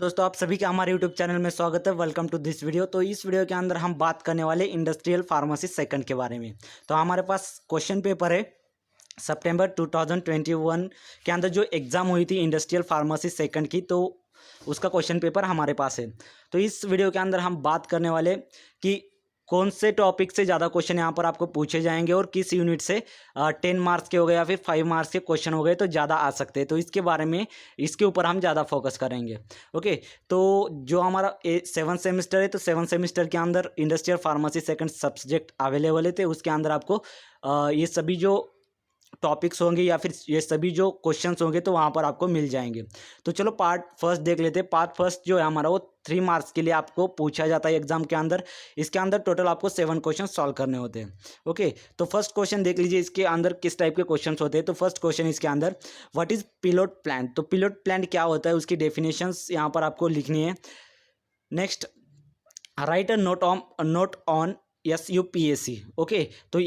दोस्तों आप सभी का हमारे यूट्यूब चैनल में स्वागत है। Welcome to this video. तो इस वीडियो के अंदर हम बात करने वाले इंडस्ट्रियल फार्मेसी सेकंड के बारे में। तो हमारे पास क्वेश्चन पेपर है सितंबर 2021 के अंदर जो एग्ज़ाम हुई थी इंडस्ट्रियल फार्मेसी सेकंड की, तो उसका क्वेश्चन पेपर हमारे पास है। तो इस वीडियो के अंदर हम बात करने वाले कि कौन से टॉपिक से ज़्यादा क्वेश्चन यहाँ पर आपको पूछे जाएंगे और किस यूनिट से 10 मार्क्स के हो गए या फिर 5 मार्क्स के क्वेश्चन हो गए तो ज़्यादा आ सकते हैं। तो इसके बारे में इसके ऊपर हम ज़्यादा फोकस करेंगे। ओके, तो जो हमारा 7 सेमेस्टर है, तो 7 सेमेस्टर के अंदर industrial pharmacy second subject available थे। उसके अंदर आपको ये सभी जो टॉपिक्स होंगे या फिर ये सभी जो क्वेश्चंस होंगे तो वहाँ पर आपको मिल जाएंगे। तो चलो पार्ट फर्स्ट देख लेते हैं। पार्ट फर्स्ट जो है हमारा वो 3 मार्क्स के लिए आपको पूछा जाता है एग्जाम के अंदर। इसके अंदर टोटल आपको 7 क्वेश्चन सॉल्व करने होते हैं। ओके, तो फर्स्ट क्वेश्चन देख लीजिए इसके अंदर किस टाइप के क्वेश्चन होते हैं। तो फर्स्ट क्वेश्चन इसके अंदर व्हाट इज पिलोट प्लांट। तो पिलोट प्लांट क्या होता है उसकी डेफिनेशंस यहाँ पर आपको लिखनी है। Next, right a note on SUPAC। Okay, तो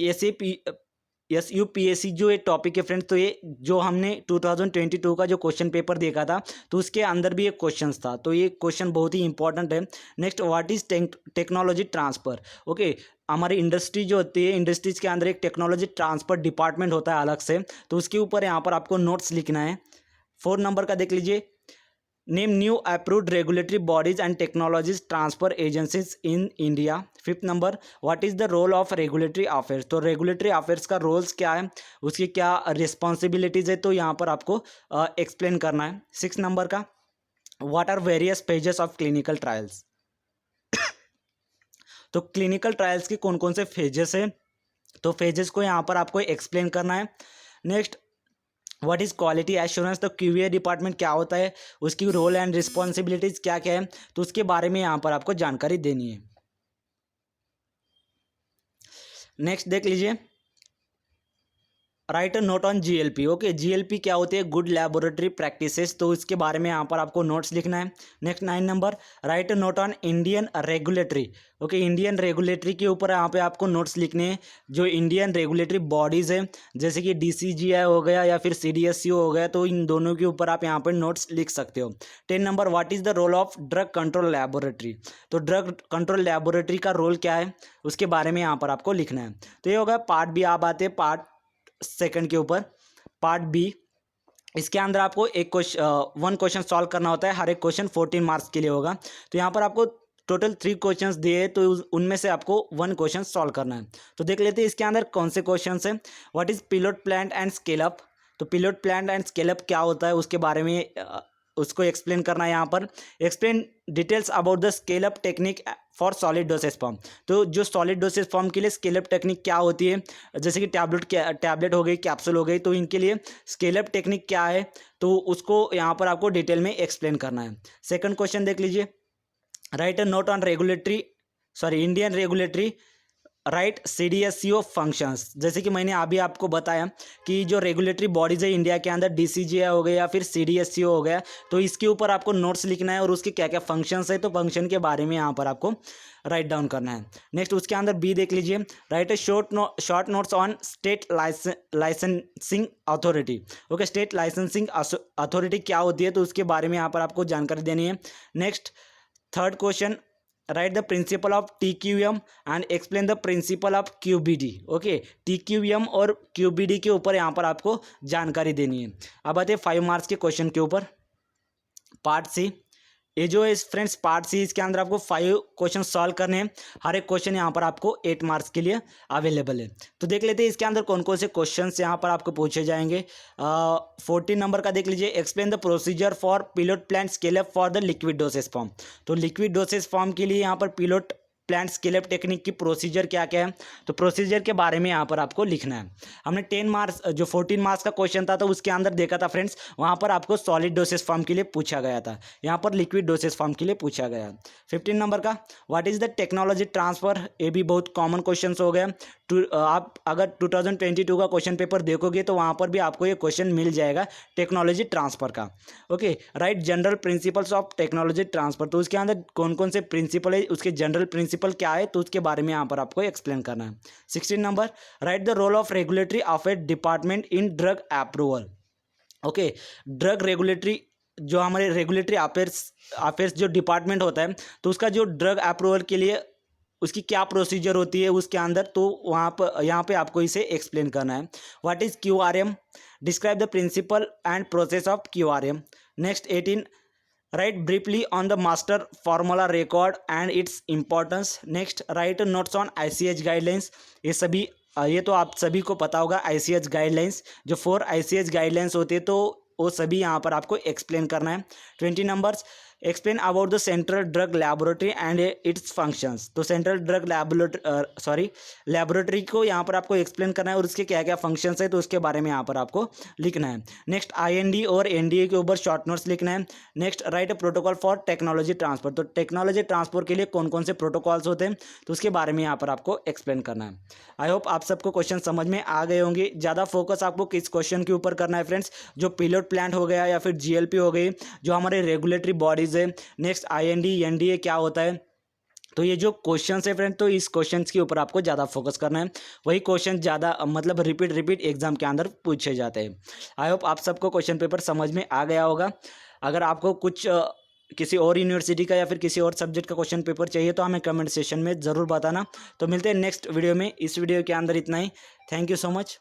SUPAC जो एक टॉपिक है फ्रेंड्स, तो ये जो हमने 2022 का जो क्वेश्चन पेपर देखा था तो उसके अंदर भी एक क्वेश्चन था। तो ये क्वेश्चन बहुत ही इंपॉर्टेंट है। Next, what is technology transfer. Okay, हमारी इंडस्ट्री जो होती है, इंडस्ट्रीज के अंदर एक टेक्नोलॉजी ट्रांसफ़र डिपार्टमेंट होता है अलग से, तो उसके ऊपर यहाँ पर आपको नोट्स लिखना है। 4 नंबर का देख लीजिए, name new approved regulatory bodies and technologies transfer agencies in India. 5th number, what is the role of regulatory affairs. तो रेगुलेटरी अफेयर्स का रोल्स क्या है, उसकी क्या रिस्पॉन्सिबिलिटीज है, तो यहाँ पर आपको एक्सप्लेन करना है। 6 नंबर का, what are various pages of clinical trials. तो क्लिनिकल ट्रायल्स की कौन कौन से फेजेस है, तो फेजेस को यहाँ पर आपको एक्सप्लेन करना है। Next, what is quality assurance. तो QA डिपार्टमेंट क्या होता है, उसकी रोल एंड रिस्पॉन्सिबिलिटीज़ क्या क्या है, तो उसके बारे में यहाँ पर आपको जानकारी देनी है। नेक्स्ट देख लीजिए, right a note on GLP। Okay, GLP क्या होती है, गुड लैबोरेटरी प्रैक्टिसेस, तो इसके बारे में यहाँ पर आपको नोट्स लिखना है। Next 9 number, right a note on Indian regulatory. Okay, Indian regulatory के ऊपर यहाँ पे आपको नोट्स लिखने हैं। जो इंडियन रेगुलेटरी बॉडीज़ है जैसे कि DCGI हो गया या फिर CDSCO हो गया, तो इन दोनों के ऊपर आप यहाँ पर नोट्स लिख सकते हो। 10 number, what is the role of drug control laboratory. तो ड्रग कंट्रोल लैबोरेटरी का रोल क्या है, उसके बारे में यहाँ पर आपको लिखना है। तो ये होगा पार्ट बी। आप आते हैं पार्ट सेकंड के ऊपर, पार्ट बी। इसके अंदर आपको वन क्वेश्चन सॉल्व करना होता है। हर एक क्वेश्चन 14 मार्क्स के लिए होगा। तो यहाँ पर आपको टोटल 3 क्वेश्चंस दिए, तो उनमें से आपको 1 क्वेश्चन सॉल्व करना है। तो देख लेते हैं इसके अंदर कौन से क्वेश्चंस हैं। What is pilot plant and scale up. तो pilot plant and scale up क्या होता है उसके बारे में उसको एक्सप्लेन करना है। यहाँ पर explain details about the scale up technique for solid dosage form. तो जो सॉलिड डोसेज फॉर्म के लिए स्केल अप टेक्निक क्या होती है, जैसे कि टैबलेट हो गई, कैप्सूल हो गई, तो इनके लिए स्केल अप टेक्निक क्या है, तो उसको यहाँ पर आपको डिटेल में एक्सप्लेन करना है। सेकंड क्वेश्चन देख लीजिए, right a note on Indian regulatory right CDSCO functions. जैसे कि मैंने अभी आपको बताया कि जो रेगुलेटरी बॉडीज़ है इंडिया के अंदर, DCGI हो गया या फिर CDSCO हो गया, तो इसके ऊपर आपको नोट्स लिखना है और उसके क्या क्या फंक्शंस है, तो फंक्शन के बारे में यहाँ पर आपको राइट डाउन करना है। नेक्स्ट उसके अंदर बी देख लीजिए, right A short notes on state licensing authority. Okay, state licensing authority क्या होती है, तो उसके बारे में यहाँ पर आपको जानकारी देनी है। Next third question, right the principle of TQM and explain the principle of QBD। Okay, TQM और QBD के ऊपर यहाँ पर आपको जानकारी देनी है। अब आते हैं 5 मार्क्स के क्वेश्चन के ऊपर, पार्ट सी। ये जो है फ्रेंड्स पार्ट सी, इसके अंदर आपको 5 क्वेश्चन सॉल्व करने हैं। हर एक क्वेश्चन यहाँ पर आपको 8 मार्क्स के लिए अवेलेबल है। तो देख लेते हैं इसके अंदर कौन कौन से क्वेश्चन यहाँ पर आपको पूछे जाएंगे। 14 नंबर का देख लीजिए, explain the procedure for पिलोट plant scale up for the liquid dosage form. तो लिक्विड डोसेज फॉर्म के लिए यहाँ पर पिलोट प्लांट स्केल अप टेक्निक की प्रोसीजर क्या क्या है, तो प्रोसीजर के बारे में यहाँ पर आपको लिखना है। हमने 10 मार्क्स जो 14 मार्क्स का क्वेश्चन था तो उसके अंदर देखा था फ्रेंड्स, वहाँ पर आपको सॉलिड डोसेज फॉर्म के लिए पूछा गया था, यहाँ पर लिक्विड डोसेज फॉर्म के लिए पूछा गया। 15 नंबर का, what is the technology transfer. ये भी बहुत कॉमन क्वेश्चन हो गया। आप अगर 2022 का क्वेश्चन पेपर देखोगे तो वहाँ पर भी आपको ये क्वेश्चन मिल जाएगा टेक्नोलॉजी ट्रांसफ़र का। Okay, right general principles of technology transfer. तो उसके अंदर कौन कौन से प्रिंसिपल है, उसके जनरल प्रिंसिपल क्या है, तो उसके बारे में यहाँ पर आपको एक्सप्लेन करना है। 16 number, write the role of regulatory affair department in drug approval. Okay, drug regulatory जो हमारे रेगुलेटरी अफेयर्स जो डिपार्टमेंट होता है, तो उसका जो ड्रग अप्रूवल के लिए उसकी क्या प्रोसीजर होती है उसके अंदर, तो वहाँ पर यहाँ पे आपको इसे एक्सप्लेन करना है। What is QRM? Describe the principle and process of QRM। Next 18, write briefly on the master formula record and its importance. Next write notes on ICH guidelines. ये तो आप सभी को पता होगा, ICH गाइडलाइंस, जो 4 ICH गाइडलाइंस होती है, तो वो सभी यहाँ पर आपको एक्सप्लेन करना है। 20 numbers, explain about the central drug laboratory and it's functions. तो सेंट्रल ड्रग लैबोरेटरी को यहाँ पर आपको एक्सप्लेन करना है और उसके क्या क्या फंक्शंस है, तो उसके बारे में यहाँ पर आपको लिखना है। नेक्स्ट IND और NDA के ऊपर शॉर्ट नोट्स लिखना है। Next right protocol for technology transfer. तो टेक्नोलॉजी ट्रांसफर के लिए कौन कौन से प्रोटोकॉल्स होते हैं, तो उसके बारे में यहाँ पर आपको एक्सप्लेन करना है। आई होप आप सबको क्वेश्चन समझ में आ गए होंगे। ज़्यादा फोकस आपको किस क्वेश्चन के ऊपर करना है फ्रेंड्स, जो पिलोट प्लांट हो गया या फिर GLP हो गई, जो हमारे रेगुलेटरी बॉडीज़ है। नेक्स्ट IND NDA क्या होता है, तो ये जो क्वेश्चंस है फ्रेंड, तो इस क्वेश्चंस के ऊपर आपको ज़्यादा फोकस करना है। वही क्वेश्चन ज़्यादा मतलब रिपीट एग्जाम के अंदर पूछे जाते हैं। आई होप आप सबको क्वेश्चन पेपर समझ में आ गया होगा। अगर आपको कुछ किसी और यूनिवर्सिटी का या फिर किसी और सब्जेक्ट का क्वेश्चन पेपर चाहिए तो हमें कमेंट सेशन में ज़रूर बताना। तो मिलते हैं नेक्स्ट वीडियो में। इस वीडियो के अंदर इतना ही। Thank you so much.